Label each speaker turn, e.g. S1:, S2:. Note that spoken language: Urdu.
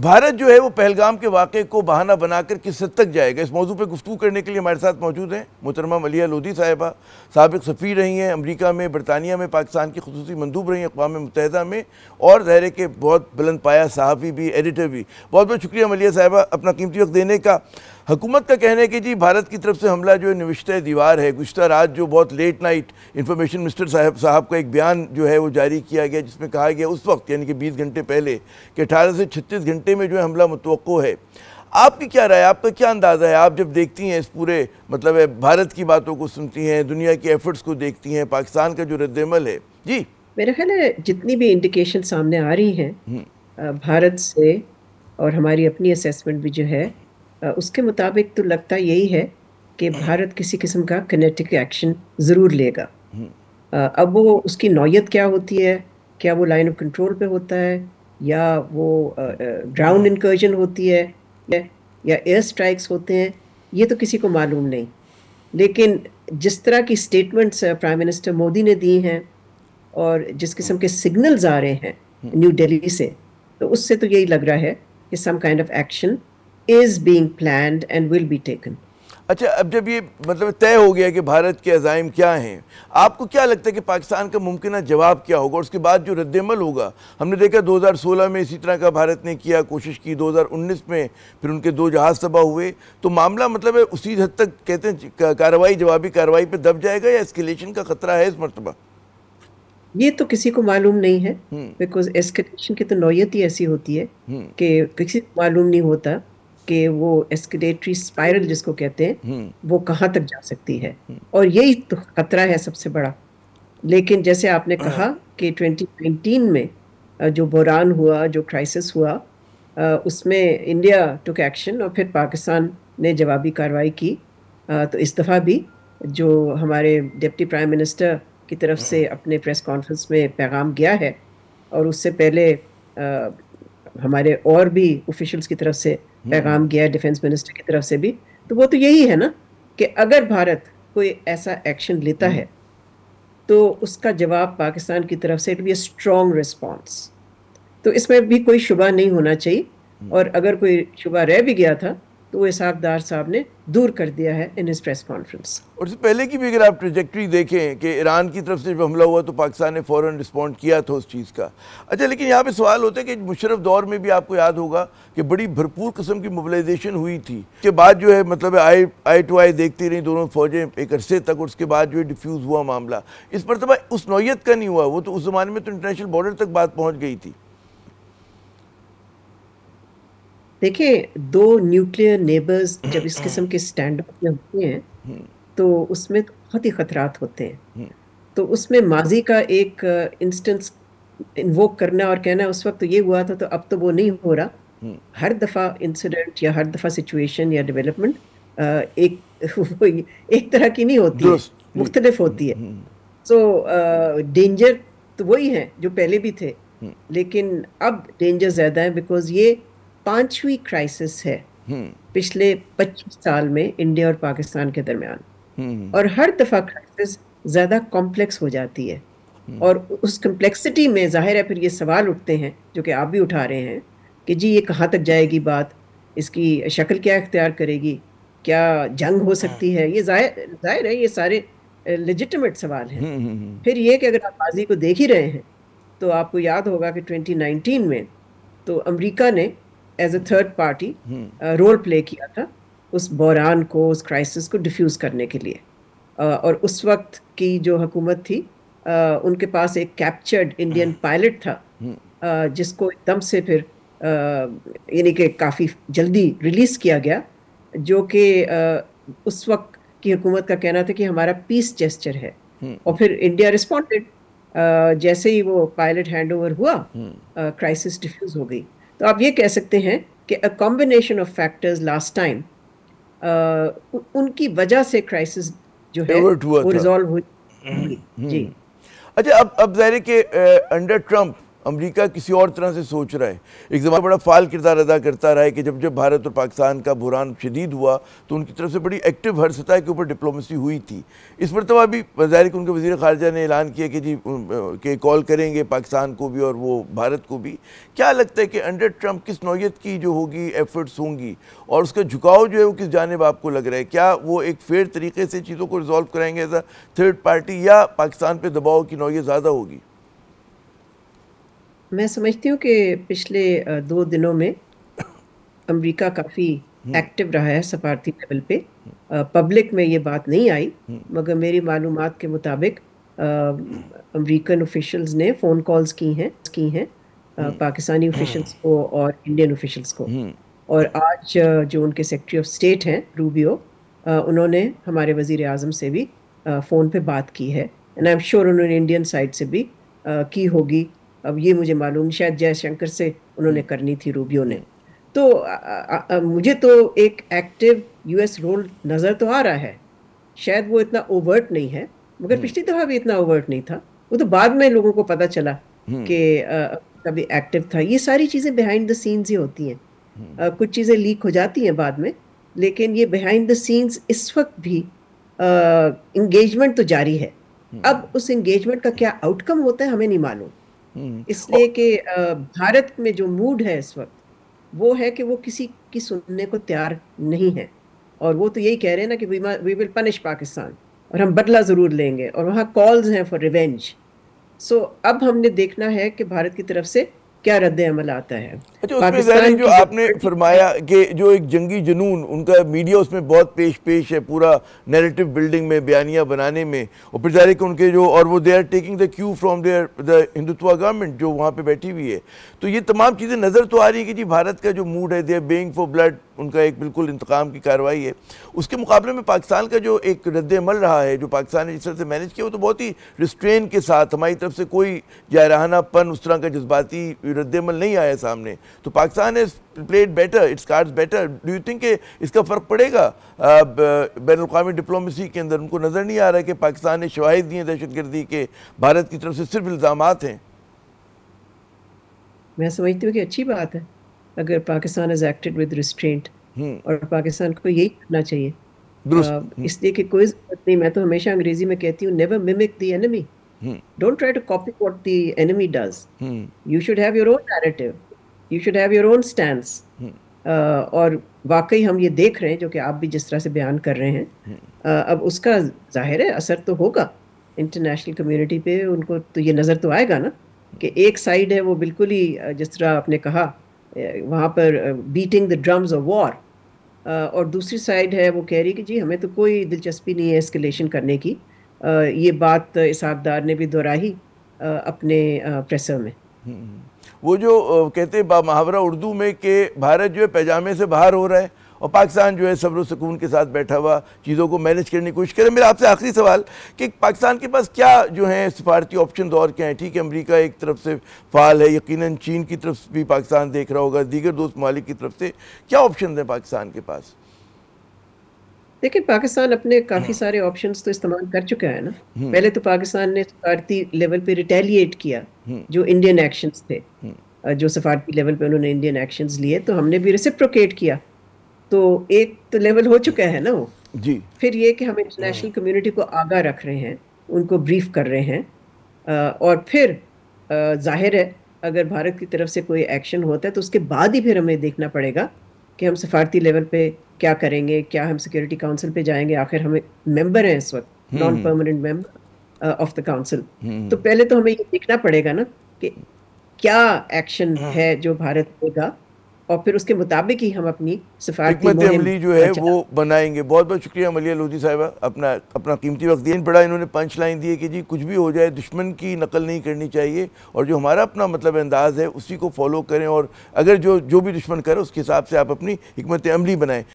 S1: بھارت جو ہے وہ پہلگام کے واقعے کو بہانہ بنا کر کس حد تک جائے گا؟ اس موضوع پہ گفتگو کرنے کے لیے ہمارے ساتھ موجود ہیں محترمہ ملیحہ لودھی صاحبہ، سابق سفیر رہی ہیں امریکہ میں، برطانیہ میں، پاکستان کی خصوصی مندوب رہی ہیں اقوام متحدہ میں، اور ظاہر ہے کہ بہت بلند پایہ صحافی بھی، ایڈیٹر بھی۔ بہت بہت شکریہ ملیحہ صاحبہ اپنا قیمتی وقت دینے کا۔ حکومت کا کہنا ہے کہ جی بھارت کی طرف سے حملہ جو ہے نوشتہ دیوار ہے۔ گزشتہ رات جو بہت لیٹ نائٹ انفارمیشن منسٹر صاحب کا ایک بیان جو ہے وہ جاری کیا گیا، جس میں کہا گیا اس وقت یعنی کہ 20 گھنٹے پہلے کہ 18 سے 36 گھنٹے میں جو ہے حملہ متوقع ہے۔ آپ کی کیا رائے، آپ کا کیا اندازہ ہے؟ آپ جب دیکھتی ہیں اس پورے مطلب بھارت کی باتوں کو سنتی ہیں، دنیا کے ایفرٹس کو دیکھتی ہیں، پاکستان کا جو رد عمل ہے، جی
S2: میرا خیال ہے جتنی بھی انڈیکیشن سامنے آ رہی ہیں بھارت سے، اور ہماری اپنی اسیسمنٹ بھی جو ہے اس کے مطابق تو لگتا یہی ہے کہ بھارت کسی قسم کا کنیٹک ایکشن ضرور لے گا۔ اب وہ اس کی نوعیت کیا ہوتی ہے، کیا وہ لائن آف کنٹرول پہ ہوتا ہے، یا وہ گراؤنڈ انکرجن ہوتی ہے، یا ایئر سٹرائکس ہوتے ہیں، یہ تو کسی کو معلوم نہیں۔ لیکن جس طرح کی سٹیٹمنٹس پرائم منسٹر مودی نے دی ہیں اور جس قسم کے سگنلز آ رہے ہیں نیو دہلی سے، تو اس سے تو یہی لگ رہا ہے کہ some kind of action is being planned and will be taken.
S1: اچھا، اب جب یہ مطلب طے ہو گیا کہ بھارت کے عزائم کیا ہیں، آپ کو کیا لگتا ہے کہ پاکستان کا ممکنہ جواب کیا ہوگا، اور اس کے بعد جو رد عمل ہوگا؟ ہم نے دیکھا 2016 میں اسی طرح کا بھارت نے کیا، کوشش کی، 2019 میں پھر ان کے 2 جہاز تباہ ہوئے، تو معاملہ مطلب ہے اسی حد تک کہتے ہیں کارروائی جوابی کارروائی پہ دب جائے گا، یا اسکیلیشن کا خطرہ ہے اس مرتبہ؟
S2: یہ تو کسی کو معلوم نہیں ہے، بیکاز ایسکلیشن کی تو نوعیت ہی ایسی ہوتی ہے کہ کسی کو معلوم نہیں ہوتا کہ وہ ایسکلیٹری اسپائرل جس کو کہتے ہیں وہ کہاں تک جا سکتی ہے، اور یہی تو خطرہ ہے سب سے بڑا۔ لیکن جیسے آپ نے کہا کہ 2019 میں جو بحران ہوا، جو کرائسس ہوا، اس میں انڈیا ٹک ایکشن اور پھر پاکستان نے جوابی کارروائی کی۔ تو اس دفعہ بھی جو ہمارے ڈپٹی پرائم منسٹر کی طرف سے اپنے پریس کانفرنس میں پیغام گیا ہے، اور اس سے پہلے ہمارے اور بھی آفیشلز کی طرف سے پیغام گیا ہے، ڈیفنس منسٹر کی طرف سے بھی، تو وہ تو یہی ہے نا کہ اگر بھارت کوئی ایسا ایکشن لیتا ہے تو اس کا جواب پاکستان کی طرف سے it be a strong response. تو اس میں بھی کوئی شبہ نہیں ہونا چاہیے، اور اگر کوئی شبہ رہ بھی گیا تھا تو وہ اسحاق ڈار صاحب نے دور کر دیا ہے ان ہز پریس کانفرنس۔
S1: اور اس سے پہلے کی بھی اگر آپ ٹریجیکٹری دیکھیں کہ ایران کی طرف سے جب حملہ ہوا تو پاکستان نے فوراً رسپونڈ کیا تھا اس چیز کا۔ اچھا، لیکن یہاں پہ سوال ہوتا ہے کہ مشرف دور میں بھی آپ کو یاد ہوگا کہ بڑی بھرپور قسم کی موبلائزیشن ہوئی تھی، کے بعد جو ہے مطلب آئی ٹو آئی دیکھتی رہی دونوں فوجیں ایک عرصے تک، اور اس کے بعد جو ہے ڈیفیوز ہوا معاملہ۔ اس مرتبہ اس نوعیت کا نہیں ہوا، وہ تو اس زمانے میں تو انٹرنیشنل بارڈر تک بات پہنچ گئی تھی۔
S2: دیکھیں، 2 نیوکلیئر نیبرز جب اس قسم کے سٹینڈ اپ میں ہوتے ہیں تو اس میں تو بہت ہی خطرات ہوتے ہیں۔ تو اس میں ماضی کا ایک انسٹنس انووک کرنا اور کہنا اس وقت تو یہ ہوا تھا تو اب تو وہ نہیں ہو رہا، ہر دفعہ انسیڈنٹ یا ہر دفعہ سچویشن یا ڈیولپمنٹ ایک طرح کی نہیں ہوتی ہے، مختلف ہوتی ہے۔ سو ڈینجر تو وہی ہیں جو پہلے بھی تھے، لیکن اب ڈینجر زیادہ ہے، بیکاز یہ 5ویں کرائسس ہے پچھلے 25 سال میں انڈیا اور پاکستان کے درمیان، اور ہر دفعہ کرائسس زیادہ کمپلیکس ہو جاتی ہے، اور اس کمپلیکسٹی میں ظاہر ہے پھر یہ سوال اٹھتے ہیں جو کہ آپ بھی اٹھا رہے ہیں کہ جی یہ کہاں تک جائے گی بات، اس کی شکل کیا اختیار کرے گی، کیا جنگ ہو سکتی ہے؟ یہ ظاہر ہے یہ سارے لیجٹمیٹ سوال ہیں۔ پھر یہ کہ اگر آپ ماضی کو دیکھ ہی رہے ہیں تو آپ کو یاد ہوگا کہ 2019 میں تو امریکہ نے as a third party role play کیا تھا اس بحران کو، اس کرائسس کو ڈیفیوز کرنے کے لیے، اور اس وقت کی جو حکومت تھی ان کے پاس ایک کیپچرڈ انڈین پائلٹ تھا جس کو ایک دم سے پھر یعنی کہ کافی جلدی ریلیز کیا گیا، جو کہ اس وقت کی حکومت کا کہنا تھا کہ ہمارا پیس جیسچر ہے، اور پھر انڈیا رسپونڈڈ جیسے ہی وہ پائلٹ ہینڈ اوور ہوا کرائسس ڈیفیوز ہو گئی۔ تو آپ یہ کہہ سکتے ہیں کہ a combination of factors last time ان کی وجہ سے کرائسس جو ہے وہ ریزالو ہوئی۔ جی
S1: اچھا، اب ظاہر ہے کہ انڈر ٹرمپ امریکہ کسی اور طرح سے سوچ رہا ہے. ایک زمانہ بڑا فعال کردار ادا کرتا رہا ہے کہ جب بھارت اور پاکستان کا بحران شدید ہوا تو ان کی طرف سے بڑی ایکٹیو ہر سطح کے اوپر ڈپلومیسی ہوئی تھی. اس مرتبہ بھی ظاہر کہ ان کے وزیر خارجہ نے اعلان کیا کہ کہ کال کریں گے پاکستان کو بھی اور وہ بھارت کو بھی. کیا لگتا ہے کہ انڈر ٹرمپ کس نوعیت کی جو ہوگی ایفرٹس ہوں گی اور اس کا جھکاؤ جو ہے وہ کس جانب آپ کو لگ رہا ہے؟ کیا وہ ایک فیئر طریقے سے چیزوں کو ریزالو کرائیں گے ایز اے تھرڈ پارٹی یا پاکستان پہ دباؤ کی نوعیت زیادہ ہوگی؟
S2: میں سمجھتی ہوں کہ پچھلے 2 دنوں میں امریکہ کافی ایکٹیو رہا ہے سفارتی لیول پہ. پبلک میں یہ بات نہیں آئی مگر میری معلومات کے مطابق امریکن آفیشلز نے فون کالز کی ہیں پاکستانی آفیشلز کو اور انڈین آفیشلز کو. اور آج جو ان کے سیکرٹری آف اسٹیٹ ہیں روبیو، انہوں نے ہمارے وزیر اعظم سے بھی فون پہ بات کی ہے. اینڈ آئی ایم شیور انہوں نے انڈین سائڈ سے بھی کی ہوگی. اب یہ مجھے معلوم، شاید جے شنکر سے انہوں نے کرنی تھی روبیو نے. تو مجھے تو ایک ایکٹیو یو ایس رول نظر تو آ رہا ہے. شاید وہ اتنا اوورٹ نہیں ہے مگر پچھلی دفعہ بھی اتنا اوورٹ نہیں تھا. وہ تو بعد میں لوگوں کو پتہ چلا کہ کبھی ایکٹیو تھا. یہ ساری چیزیں بیہائنڈ دا سینز ہی ہوتی ہیں. کچھ چیزیں لیک ہو جاتی ہیں بعد میں، لیکن یہ بیہائنڈ دا سینز اس وقت بھی انگیجمنٹ تو جاری ہے. اب اس انگیجمنٹ کا کیا آؤٹ کم ہوتا ہے ہمیں نہیں معلوم، اس لیے کہ بھارت میں جو موڈ ہے اس وقت وہ ہے کہ وہ کسی کی سننے کو تیار نہیں ہے. اور وہ تو یہی کہہ رہے ہیں نا کہ وی ول پنش پاکستان، اور ہم بدلہ ضرور لیں گے، اور وہاں کالز ہیں فار ریونج. سو اب ہم نے دیکھنا ہے کہ بھارت کی طرف سے کیا رد عمل آتا ہے.
S1: اچھا، اس میں ظاہر جو آپ نے فرمایا کہ جو ایک جنگی جنون ان کا میڈیا اس میں بہت پیش ہے، پورا نیریٹو بلڈنگ میں، بیانیہ بنانے میں، اور پھر ظاہر کہ ان کے جو اور وہ they are taking the cue from the Hindutva government جو وہاں پہ بیٹھی ہوئی ہے. تو یہ تمام چیزیں نظر تو آ رہی ہے کہ جی بھارت کا جو موڈ ہے، they are baying for blood, ان کا ایک بالکل انتقام کی کارروائی ہے. اس کے مقابلے میں پاکستان کا جو ایک رد عمل رہا ہے، جو پاکستان نے جس طرح سے مینیج کیا، وہ تو بہت ہی ریسٹرین کے ساتھ، ہماری طرف سے کوئی جارحانہ پن، اس طرح کا جذباتی رد عمل نہیں آیا سامنے. تو Pakistan has played better, its cards better. Do you think کہ اس کا فرق پڑے گا بین الاقوامی ڈپلومیسی کے اندر؟ ان کو نظر نہیں آ رہا کہ پاکستان نے شواہد دیے دہشت گردی کے، بھارت کی طرف سے صرف الزامات ہیں.
S2: میں سمجھتی ہوں کہ اچھی بات ہے اگر Pakistan has acted with restraint، اور پاکستان کو یہی کرنا چاہیے. اس لیے کہ کوئی ضرورت نہیں، میں تو ہمیشہ انگریزی میں کہتی ہوں never mimic the enemy. Don't try to copy what the enemy does. You should have your own narrative. You should have your own stance. اور واقعی ہم یہ دیکھ رہے ہیں جو کہ آپ بھی جس طرح سے بیان کر رہے ہیں، اب اس کا ظاہر ہے اثر تو ہوگا انٹرنیشنل کمیونٹی پہ. ان کو تو یہ نظر تو آئے گا نا کہ ایک سائیڈ ہے وہ بالکل ہی جس طرح آپ نے کہا وہاں پر beating the drums of war, اور دوسری سائیڈ ہے وہ کہہ رہی کہ جی ہمیں تو کوئی دلچسپی نہیں ہے اسکلیشن کرنے کی. یہ بات اسحاق ڈار نے بھی دہرائی اپنے پریسر میں.
S1: وہ جو کہتے ہیں محاورہ اردو میں کہ بھارت جو ہے پیجامے سے باہر ہو رہا ہے اور پاکستان جو ہے صبر و سکون کے ساتھ بیٹھا ہوا چیزوں کو مینیج کرنے کی کوشش کرے. میرا آپ سے آخری سوال کہ پاکستان کے پاس کیا جو ہیں سفارتی آپشنز اور کیا ہیں؟ ٹھیک ہے، امریکہ ایک طرف سے فعال ہے، یقیناً چین کی طرف بھی پاکستان دیکھ رہا ہوگا، دیگر دوست ممالک کی طرف سے کیا آپشنز ہیں پاکستان کے پاس؟
S2: دیکھیں، پاکستان اپنے کافی سارے آپشنز تو استعمال کر چکا ہے نا. پہلے تو پاکستان نے سفارتی لیول پہ ریٹیلیٹ کیا جو انڈین ایکشنز تھے، جو سفارتی لیول پہ انہوں نے انڈین ایکشنز لیے تو ہم نے بھی ریسپروکیٹ کیا. تو ایک تو لیول ہو چکا ہے نا وہ.
S1: جی.
S2: پھر یہ کہ ہم انٹرنیشنل کمیونٹی کو آگاہ رکھ رہے ہیں، ان کو بریف کر رہے ہیں، اور پھر ظاہر ہے اگر بھارت کی طرف سے کوئی ایکشن ہوتا ہے تو اس کے بعد ہی پھر ہمیں دیکھنا پڑے گا کہ ہم سفارتی لیول پہ کیا کریں گے. کیا ہم سیکورٹی کاؤنسل پہ جائیں گے؟ آخر ہم ممبر ہیں اس وقت، naan permanent member of the council. تو پہلے تو ہمیں یہ دیکھنا پڑے گا نا کہ کیا ایکشن ہے جو بھارت لے گا، اور پھر اس کے مطابق ہی ہم اپنی سفارتی
S1: حکمت عملی جو ہے وہ بنائیں گے. بہت بہت شکریہ ملیحہ لودھی صاحبہ، اپنا قیمتی وقت دیا. بڑا انہوں نے پنچ لائن دی ہے کہ جی کچھ بھی ہو جائے دشمن کی نقل نہیں کرنی چاہیے، اور جو ہمارا اپنا مطلب انداز ہے اسی کو فالو کریں، اور اگر جو بھی دشمن کرے اس کے حساب سے آپ اپنی حکمت عملی بنائیں.